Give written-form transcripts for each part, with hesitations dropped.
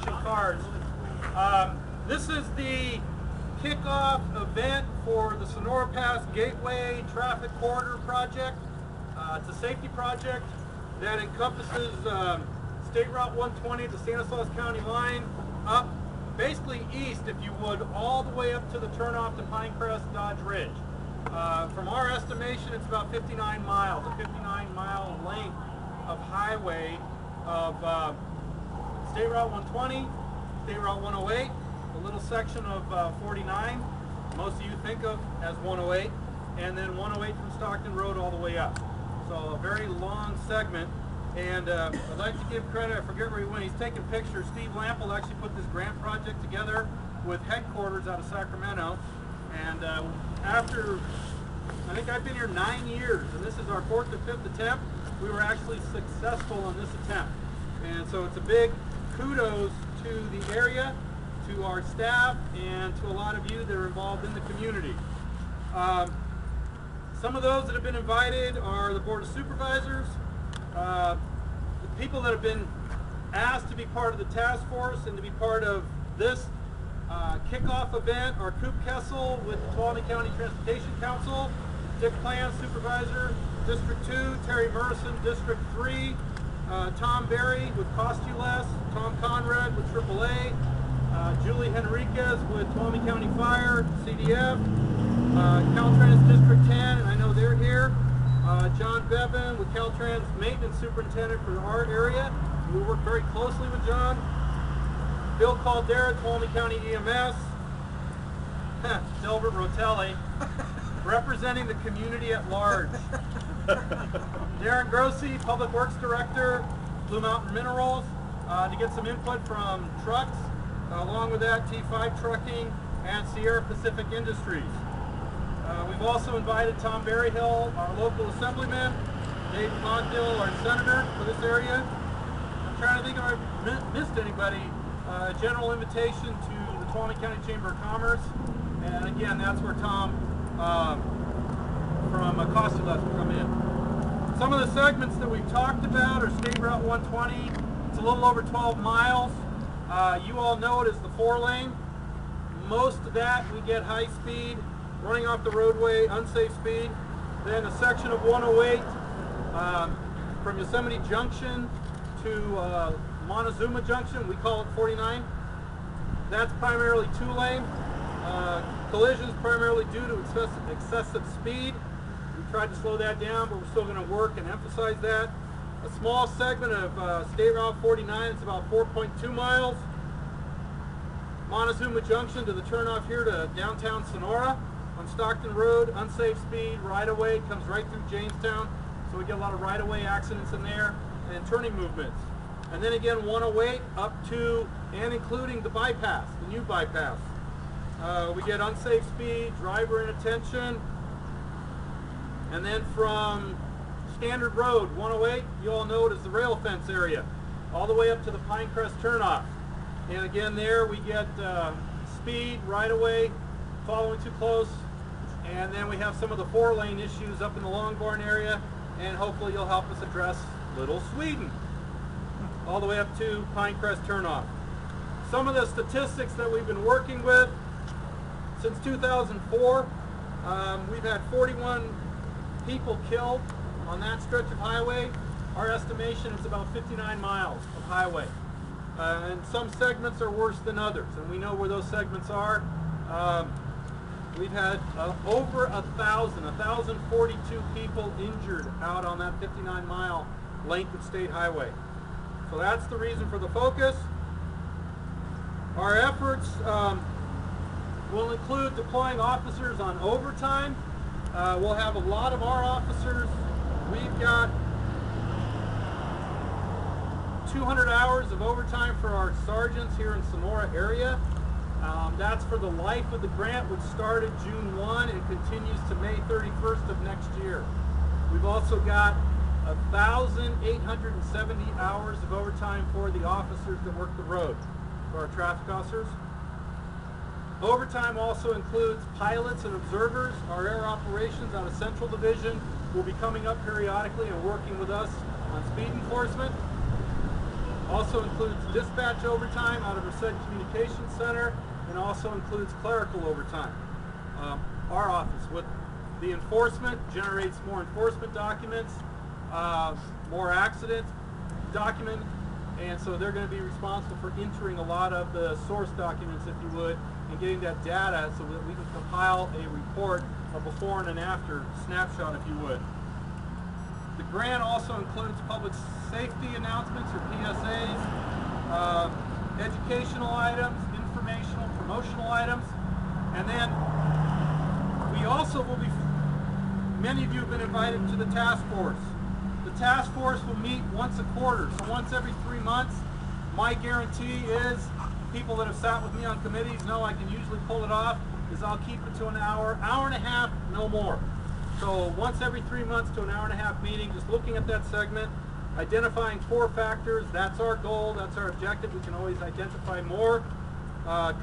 Cars. This is the kickoff event for the Sonora Pass Gateway Traffic Corridor Project. It's a safety project that encompasses State Route 120, the Stanislaus County line, up basically east, if you would, all the way up to the turnoff to Pinecrest Dodge Ridge. From our estimation, it's about 59 miles, a 59-mile length of highway of State Route 120, State Route 108, a little section of 49, most of you think of as 108, and then 108 from Stockton Road all the way up. So a very long segment, and I'd like to give credit, I forget where he went, he's taking pictures. Steve Lample actually put this grant project together with headquarters out of Sacramento, and after, I think I've been here 9 years, and this is our 4th or 5th attempt, we were actually successful on this attempt. And so it's a big kudos to the area, to our staff, and to a lot of you that are involved in the community. Some of those that have been invited are the Board of Supervisors, the people that have been asked to be part of the task force and to be part of this kickoff event are Coop Kessel with the Tuolumne County Transportation Council, Dick Plan, Supervisor, District 2, Terry Murrison, District 3, Tom Berry with Cost You Less, Tom Conrad with AAA, Julie Henriquez with Tuolumne County Fire, CDF, Caltrans District 10, and I know they're here, John Bevan with Caltrans Maintenance Superintendent for our area. We work very closely with John. Bill Caldera, Tuolumne County EMS, Delbert Rotelli, representing the community at large. Darren Grossi, Public Works Director, Blue Mountain Minerals, to get some input from trucks, along with that T5 Trucking and Sierra Pacific Industries. We've also invited Tom Berryhill, our local assemblyman, Dave Cogdill, our senator for this area. I'm trying to think if I missed anybody. A general invitation to the Tuolumne County Chamber of Commerce, and again, that's where Tom from Cost You Less will come in. Some of the segments that we've talked about are State Route 120. It's a little over 12 miles. You all know it as the 4-lane. Most of that we get high speed, running off the roadway, unsafe speed. Then a section of 108 from Yosemite Junction to Montezuma Junction, we call it 49. That's primarily 2-lane. Collisions primarily due to excessive speed. We tried to slow that down, but we're still going to work and emphasize that. A small segment of State Route 49, it's about 4.2 miles. Montezuma Junction to the turnoff here to downtown Sonora on Stockton Road, unsafe speed, right-of-way, comes right through Jamestown, so we get a lot of right-of-way accidents in there, and turning movements. And then again, 108 up to and including the bypass, the new bypass. We get unsafe speed, driver inattention, and then from Standard Road, 108, you all know it as the rail fence area, all the way up to the Pinecrest turnoff. And again there we get speed, right away, following too close, and then we have some of the 4-lane issues up in the Longborn area, and hopefully you'll help us address Little Sweden, all the way up to Pinecrest turnoff. Some of the statistics that we've been working with since 2004, we've had 41 people killed on that stretch of highway. Our estimation is about 59 miles of highway. And some segments are worse than others, and we know where those segments are. We've had over 1,042 people injured out on that 59-mile length of state highway. So that's the reason for the focus. Our efforts will include deploying officers on overtime. We'll have a lot of our officers. We've got 200 hours of overtime for our sergeants here in Sonora area. That's for the life of the grant, which started June 1 and continues to May 31st of next year. We've also got 1,870 hours of overtime for the officers that work the road, for our traffic officers. Overtime also includes pilots and observers. Our air operations out of Central Division will be coming up periodically and working with us on speed enforcement. Also includes dispatch overtime out of our said communications center, and also includes clerical overtime. Our office with the enforcement generates more enforcement documents, more accident document, and so they're going to be responsible for entering a lot of the source documents, if you would, and getting that data so that we can compile a report, a before and an after snapshot, if you would. The grant also includes public safety announcements or PSAs, educational items, informational, promotional items, and then we also will be, many of you have been invited to the task force. The task force will meet once a quarter, so once every 3 months. My guarantee is, people that have sat with me on committees know I can usually pull it off, is I'll keep it to an hour, hour and a half, no more. So once every 3 months to an hour and a half meeting, just looking at that segment, identifying 4 factors. That's our goal, that's our objective. We can always identify more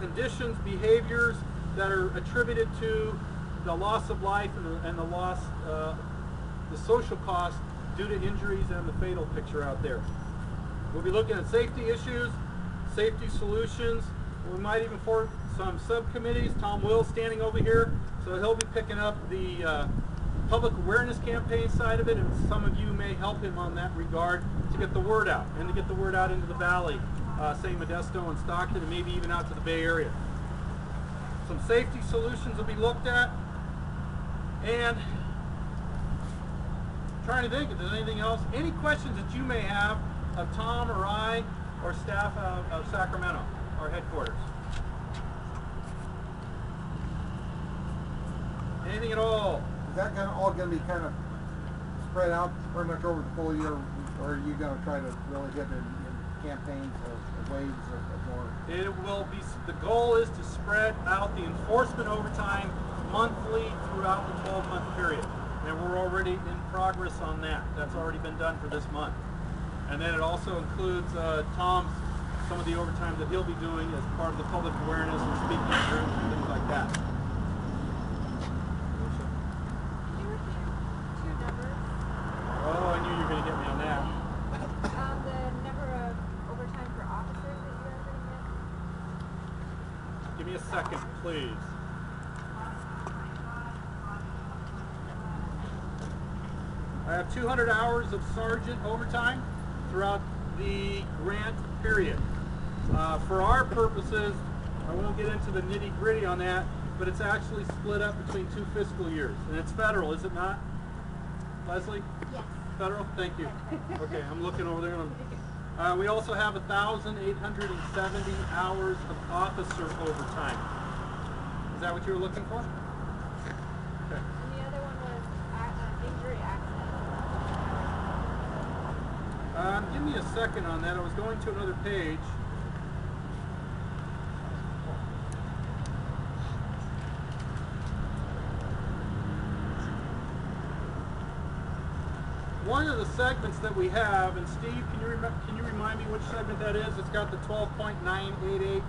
conditions, behaviors that are attributed to the loss of life and the loss, the social cost due to injuries and the fatal picture out there. We'll be looking at safety issues, safety solutions. We might even form some subcommittees. Tom Will's standing over here, so he'll be picking up the public awareness campaign side of it, and some of you may help him on that regard to get the word out, and to get the word out into the valley, say Modesto and Stockton, and maybe even out to the Bay Area. Some safety solutions will be looked at, and trying to think if there's anything else. Any questions that you may have of Tom or I or staff of Sacramento, our headquarters? Anything at all? Is that all going to be kind of spread out pretty much over the full year, or are you going to try to really hit in campaigns or waves of more? It will be, the goal is to spread out the enforcement overtime monthly throughout the 12-month period. And we're already in progress on that. That's already been done for this month. And then it also includes Tom's, some of the overtime that he'll be doing as part of the public awareness and speaking groups and things like that. Oh, I knew you were going to get me on that. The number of overtime for officers that you guys are going to get? Give me a second, please. I have 200 hours of sergeant overtime throughout the grant period. For our purposes, I won't get into the nitty-gritty on that, but it's actually split up between 2 fiscal years. And it's federal, is it not? Leslie? Yes. Federal? Thank you. Okay, I'm looking over there. We also have 1,870 hours of officer overtime. Is that what you were looking for? Okay. And the other one was injury accident. Give me a second on that. I was going to another page. One of the segments that we have, and Steve, can you remind me which segment that is? It's got the 12.988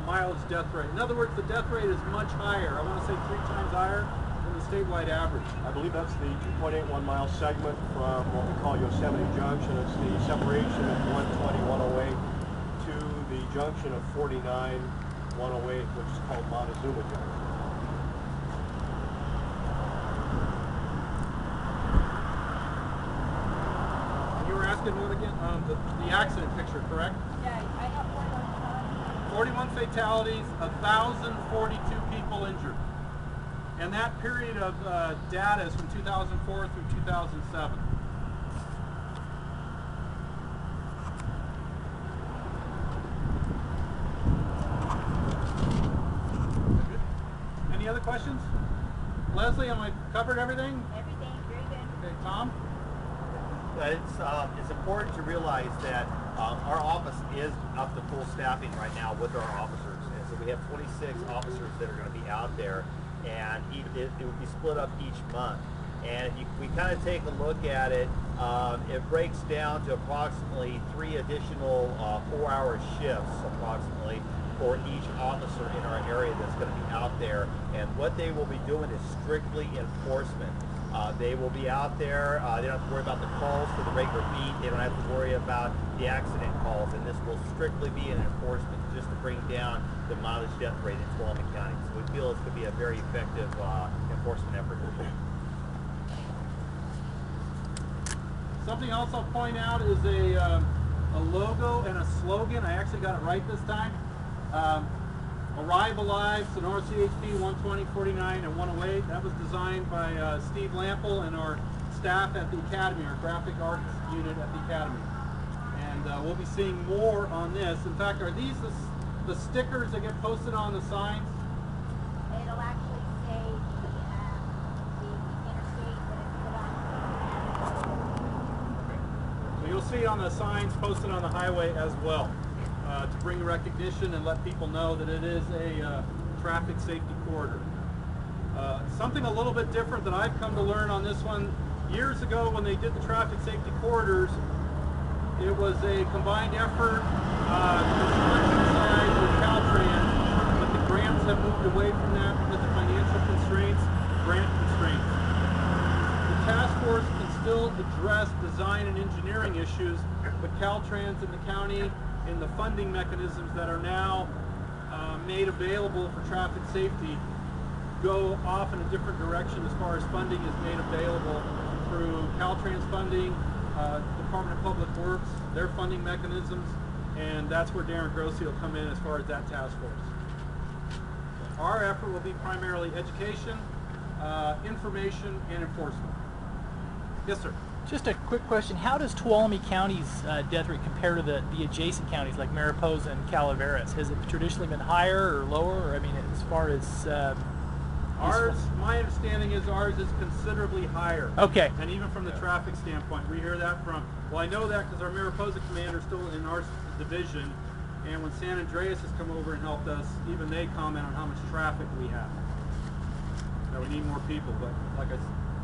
mileage death rate. In other words, the death rate is much higher. I want to say 3 times higher than the statewide average. I believe that's the 2.81 mile segment from what we call Yosemite Junction. It's the separation of 120-108 to the junction of 49-108, which is called Montezuma Junction. What again? The accident picture, correct? Yeah, I have 41 fatalities, 1,042 people injured. And that period of data is from 2004 through 2007. Any other questions? Leslie, am I covered everything? Everything, very good. Okay, Tom? It's important to realize that our office is up to full staffing right now with our officers. And so we have 26 officers that are going to be out there, and it will be split up each month. And if we kind of take a look at it, it breaks down to approximately 3 additional 4-hour shifts approximately for each officer in our area that's going to be out there. And what they will be doing is strictly enforcement. They will be out there. They don't have to worry about the calls for the regular beat. They don't have to worry about the accident calls. calls, and this will strictly be an enforcement just to bring down the mileage death rate in Tuolumne County. So we feel this could be a very effective enforcement effort. Something else I'll point out is a logo and a slogan. I actually got it right this time. Arrive Alive, Sonora CHP 120, 49, and 108. That was designed by Steve Lample and our staff at the Academy, our graphic arts unit at the Academy. And we'll be seeing more on this. In fact, are these the stickers that get posted on the signs? It'll actually say the interstate that it's put on. So you'll see on the signs posted on the highway as well, to bring recognition and let people know that it is a traffic safety corridor. Something a little bit different that I've come to learn on this one, years ago when they did the traffic safety corridors, it was a combined effort, construction side with Caltrans, but the grants have moved away from that because of financial constraints, grant constraints. The task force can still address design and engineering issues, but Caltrans and the county in the funding mechanisms that are now made available for traffic safety go off in a different direction as far as funding is made available through Caltrans funding, Department of Public Works, their funding mechanisms, and that's where Darren Grossi will come in as far as that task force. Our effort will be primarily education, information, and enforcement. Yes, sir. Just a quick question. How does Tuolumne County's death rate compare to the adjacent counties like Mariposa and Calaveras? Has it traditionally been higher or lower? Or, I mean, as far as... Ours, my understanding is ours is considerably higher. Okay. And even from the traffic standpoint, we hear that from, well, I know that because our Mariposa commander is still in our division, and when San Andreas has come over and helped us, even they comment on how much traffic we have. That we need more people, but like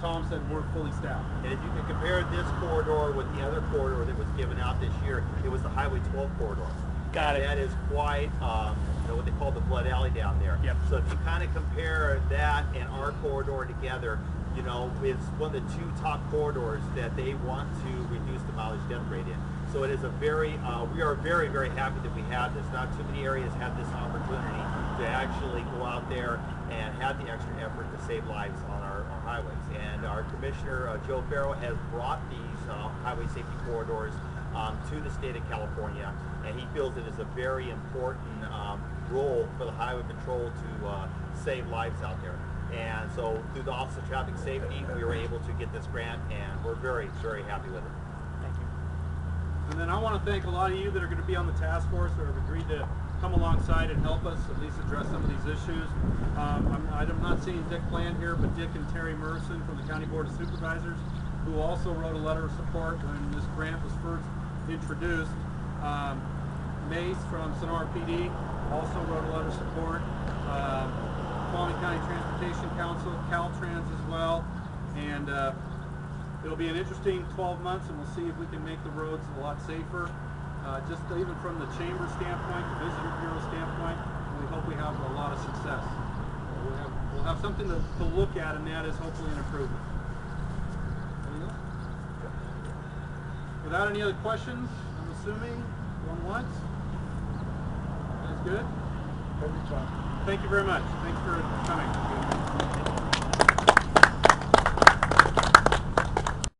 Tom said, we're fully staffed. And if you can compare this corridor with the other corridor that was given out this year, it was the Highway 12 corridor. Got it. That is quite, what they call the Blood Alley down there. Yep. So if you kind of compare that and our corridor together, it's one of the two top corridors that they want to reduce the mileage death rate in. So it is a very, we are very, very happy that we have this. Not too many areas have this opportunity to actually go out there and have the extra effort to save lives on our highways. And our Commissioner, Joe Farrow, has brought these highway safety corridors to the state of California, and he feels it is a very important role for the Highway Patrol to save lives out there. And so through the Office of Traffic Safety, we were able to get this grant, and we're very, very happy with it. Thank you. And then I want to thank a lot of you that are going to be on the task force that have agreed to come alongside and help us at least address some of these issues. I'm not seeing Dick Plant here, but Dick and Terry Merson from the County Board of Supervisors, who also wrote a letter of support when this grant was first introduced. Mace from Sonora PD also wrote a letter of support. Tuolumne County Transportation Council, Caltrans as well, and it'll be an interesting 12 months, and we'll see if we can make the roads a lot safer. Just even from the chamber standpoint, the visitor bureau standpoint, we hope we have a lot of success. We'll have something to look at, and that is hopefully an improvement. Anything else? Without any other questions, I'm assuming going once. That's good. Every time. Thank you very much. Thanks for coming.